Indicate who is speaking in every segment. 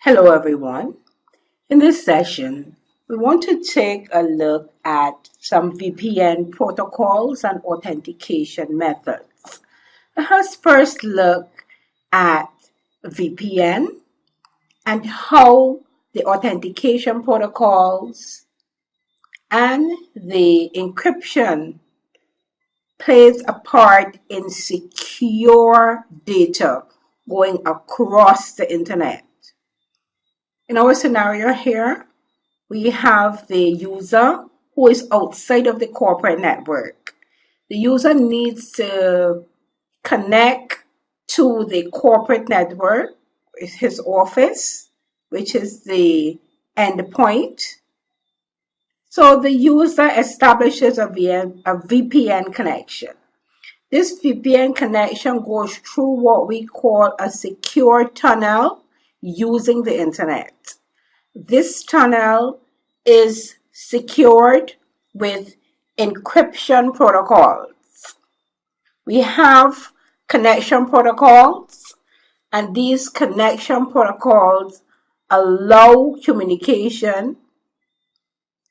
Speaker 1: Hello everyone. In this session, we want to take a look at some VPN protocols and authentication methods. Let's first look at VPN and how the authentication protocols and the encryption plays a part in secure data going across the internet. In our scenario here, we have the user who is outside of the corporate network. The user needs to connect to the corporate network, his office, which is the endpoint. So the user establishes a VPN connection. This VPN connection goes through what we call a secure tunnel using the internet. This tunnel is secured with encryption protocols. We have connection protocols, and these connection protocols allow communication,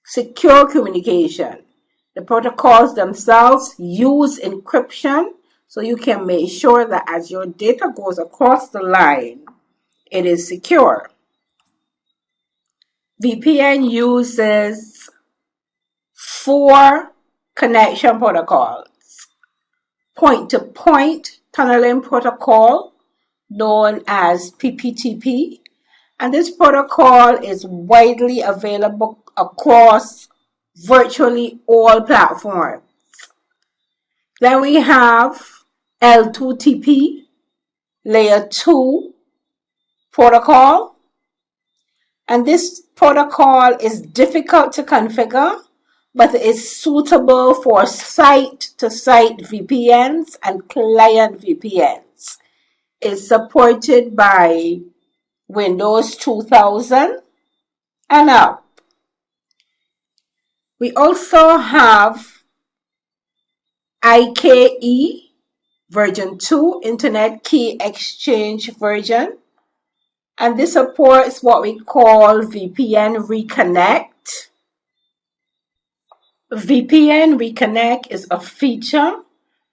Speaker 1: secure communication. The protocols themselves use encryption, so you can make sure that as your data goes across the line, it is secure. VPN uses 4 connection protocols. Point-to-point tunneling protocol, known as PPTP, and this protocol is widely available across virtually all platforms. Then we have L2TP, Layer 2 protocol, and this protocol is difficult to configure, but it is suitable for site-to-site VPNs and client VPNs. It's supported by Windows 2000 and up. We also have IKE version 2, Internet Key Exchange version. And this supports what we call VPN Reconnect. VPN Reconnect is a feature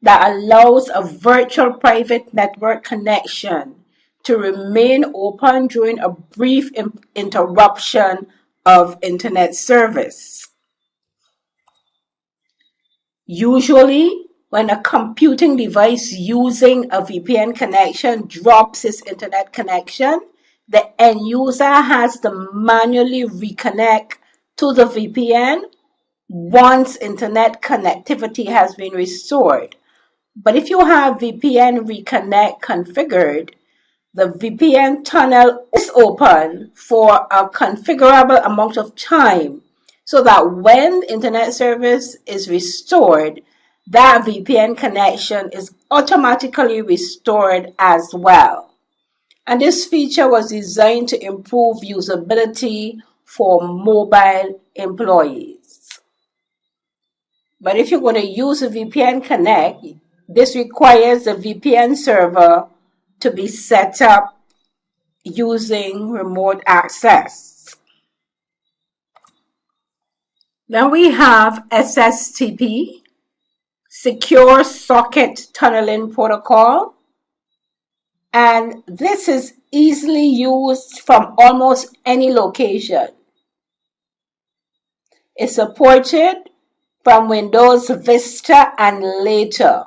Speaker 1: that allows a virtual private network connection to remain open during a brief interruption of internet service. Usually, when a computing device using a VPN connection drops its internet connection, the end user has to manually reconnect to the VPN once internet connectivity has been restored. But if you have VPN Reconnect configured, the VPN tunnel is open for a configurable amount of time so that when internet service is restored, that VPN connection is automatically restored as well. And this feature was designed to improve usability for mobile employees. But if you're going to use a VPN Connect, this requires the VPN server to be set up using remote access. Then we have SSTP, Secure Socket Tunneling Protocol. And this is easily used from almost any location. It's supported from Windows Vista and later.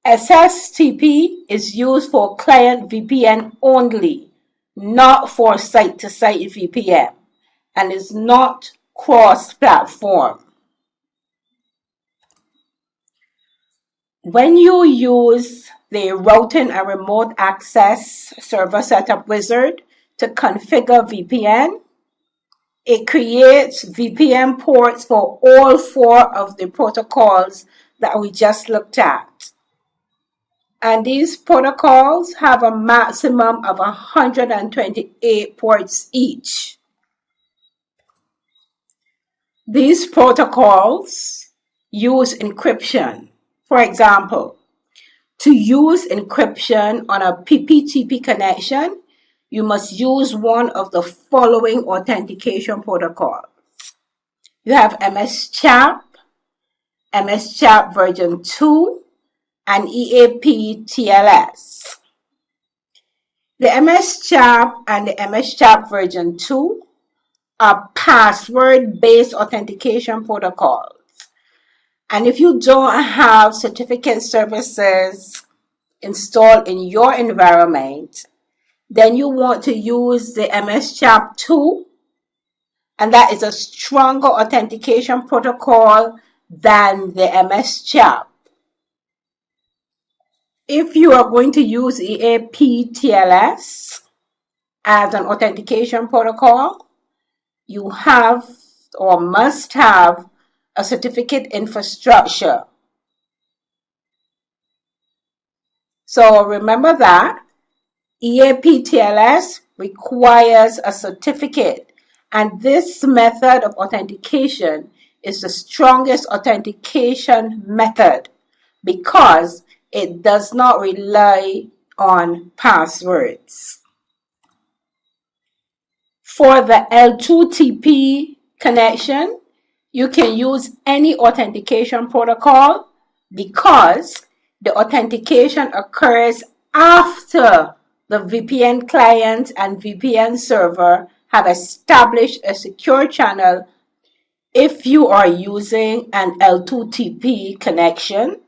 Speaker 1: SSTP is used for client VPN only, not for site-to-site VPN, and is not cross-platform. When you use the routing and remote access server setup wizard to configure VPN, it creates VPN ports for all 4 of the protocols that we just looked at. And these protocols have a maximum of 128 ports each. These protocols use encryption. For example, To use encryption on a PPTP connection, you must use one of the following authentication protocols. You have MS-CHAP version 2, and EAP-TLS. The MS-CHAP and the MS-CHAP version 2 are password-based authentication protocols. And if you don't have certificate services installed in your environment, then you want to use the MS-CHAP 2, and that is a stronger authentication protocol than the MS-CHAP. If you are going to use EAP-TLS as an authentication protocol, you have or must have a certificate infrastructure. So remember that EAP-TLS requires a certificate, and this method of authentication is the strongest authentication method because it does not rely on passwords. For the L2TP connection, you can use any authentication protocol because the authentication occurs after the VPN client and VPN server have established a secure channel. If you are using an L2TP connection,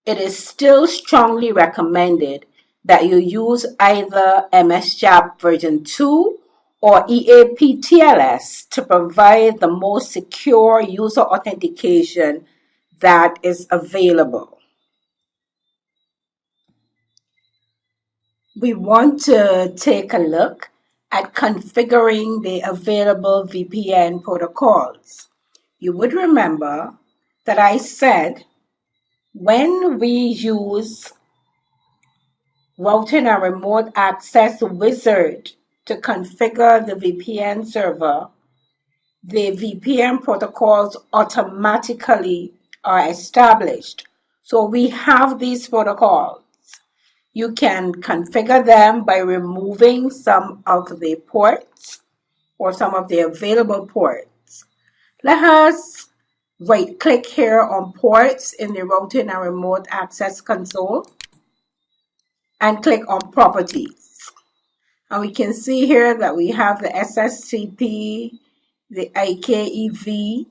Speaker 1: it is still strongly recommended that you use either MS-CHAP version 2 or EAP-TLS to provide the most secure user authentication that is available. We want to take a look at configuring the available VPN protocols. You would remember that I said when we use routing and remote access wizard to configure the VPN server, the VPN protocols automatically are established. So we have these protocols. You can configure them by removing some of the ports or some of the available ports. Let us right-click here on ports in the routing and remote access console and click on properties. And we can see here that we have the SSCP, the IKEV,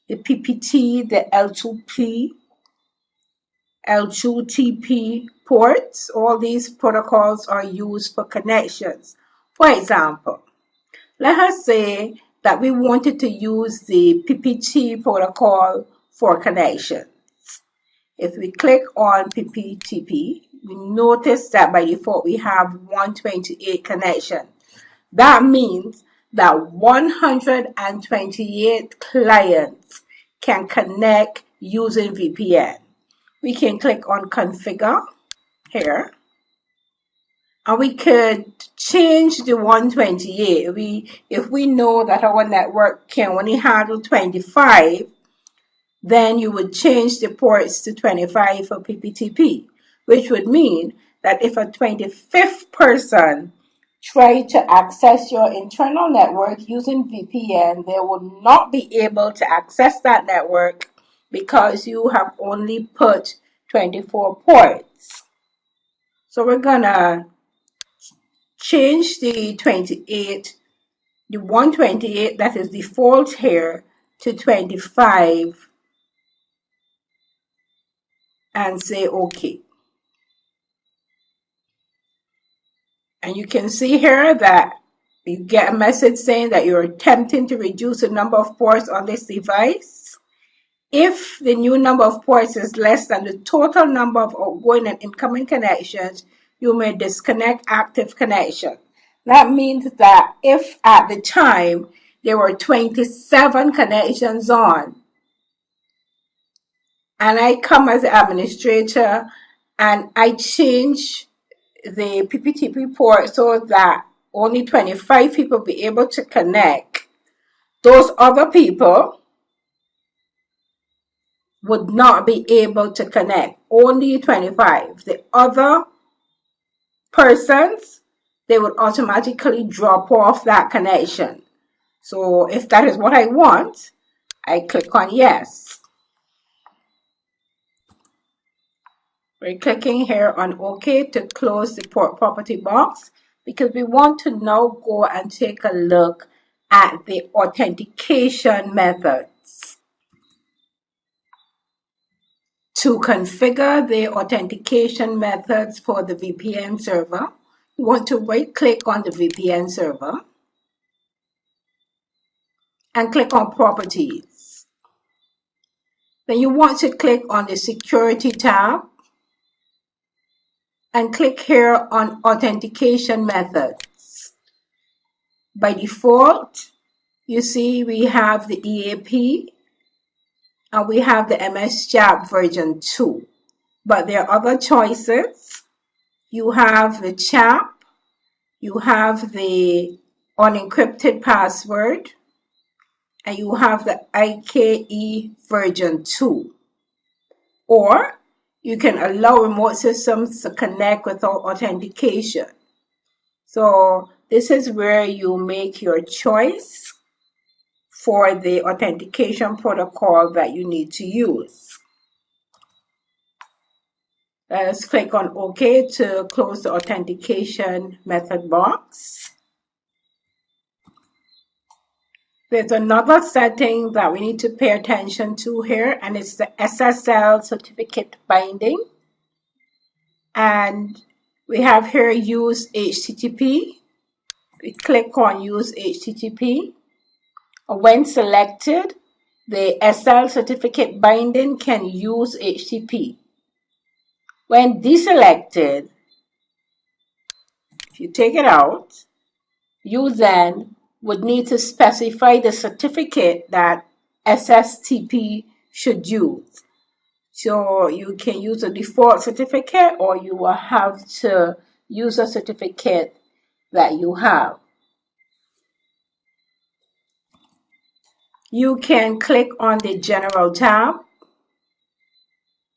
Speaker 1: the PPT, the L2P, L2TP ports. All these protocols are used for connections. For example, let us say that we wanted to use the PPT protocol for connections. If we click on PPTP, we notice that by default we have 128 connections. That means that 128 clients can connect using VPN. We can click on configure here, and we could change the 128. If we know that our network can only handle 25, then you would change the ports to 25 for PPTP, which would mean that if a 25th person tried to access your internal network using VPN, they would not be able to access that network because you have only put 24 ports. So we're gonna change the 128 that is default here to 25 and say OK. And you can see here that you get a message saying that you're attempting to reduce the number of ports on this device. If the new number of ports is less than the total number of outgoing and incoming connections, you may disconnect active connection. That means that if at the time there were 27 connections on, and I come as the administrator and I change the PPTP port so that only 25 people be able to connect, those other people would not be able to connect. Only 25. The other persons, they would automatically drop off that connection. So if that is what I want, I click on yes. We're clicking here on OK to close the port property box because we want to now go and take a look at the authentication methods. To configure the authentication methods for the VPN server, you want to right-click on the VPN server and click on Properties. Then you want to click on the Security tab and click here on Authentication Methods. By default, you see we have the EAP and we have the MS-JAP version 2. But there are other choices. You have the CHAP, you have the unencrypted password, and you have the IKE version 2. Or you can allow remote systems to connect without authentication. So this is where you make your choice for the authentication protocol that you need to use. Let's click on OK to close the authentication method box. There's another setting that we need to pay attention to here, and it's the SSL certificate binding. And we have here use HTTP. We click on use HTTP. When selected, the SL certificate binding can use HTTP. When deselected, if you take it out, you then would need to specify the certificate that SSTP should use. So you can use a default certificate, or you will have to use a certificate that you have. You can click on the General tab,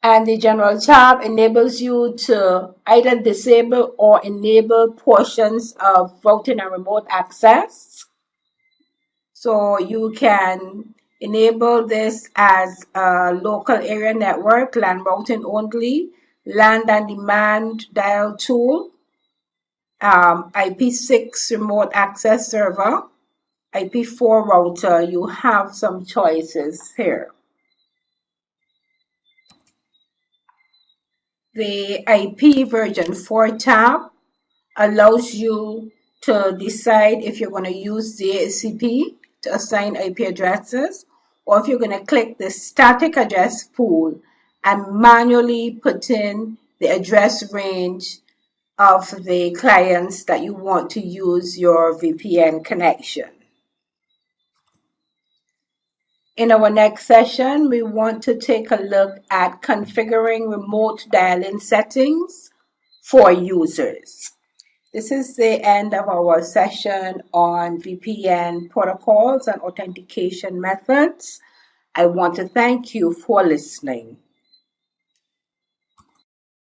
Speaker 1: and the General tab enables you to either disable or enable portions of routing and remote access. So you can enable this as a local area network, LAN routing only, land and demand dial tool, IP6 remote access server, IP4 router. You have some choices here. The IP version 4 tab allows you to decide if you're going to use DHCP to assign IP addresses, or if you're going to click the static address pool and manually put in the address range of the clients that you want to use your VPN connection. In our next session, we want to take a look at configuring remote dial-in settings for users. This is the end of our session on VPN protocols and authentication methods. I want to thank you for listening.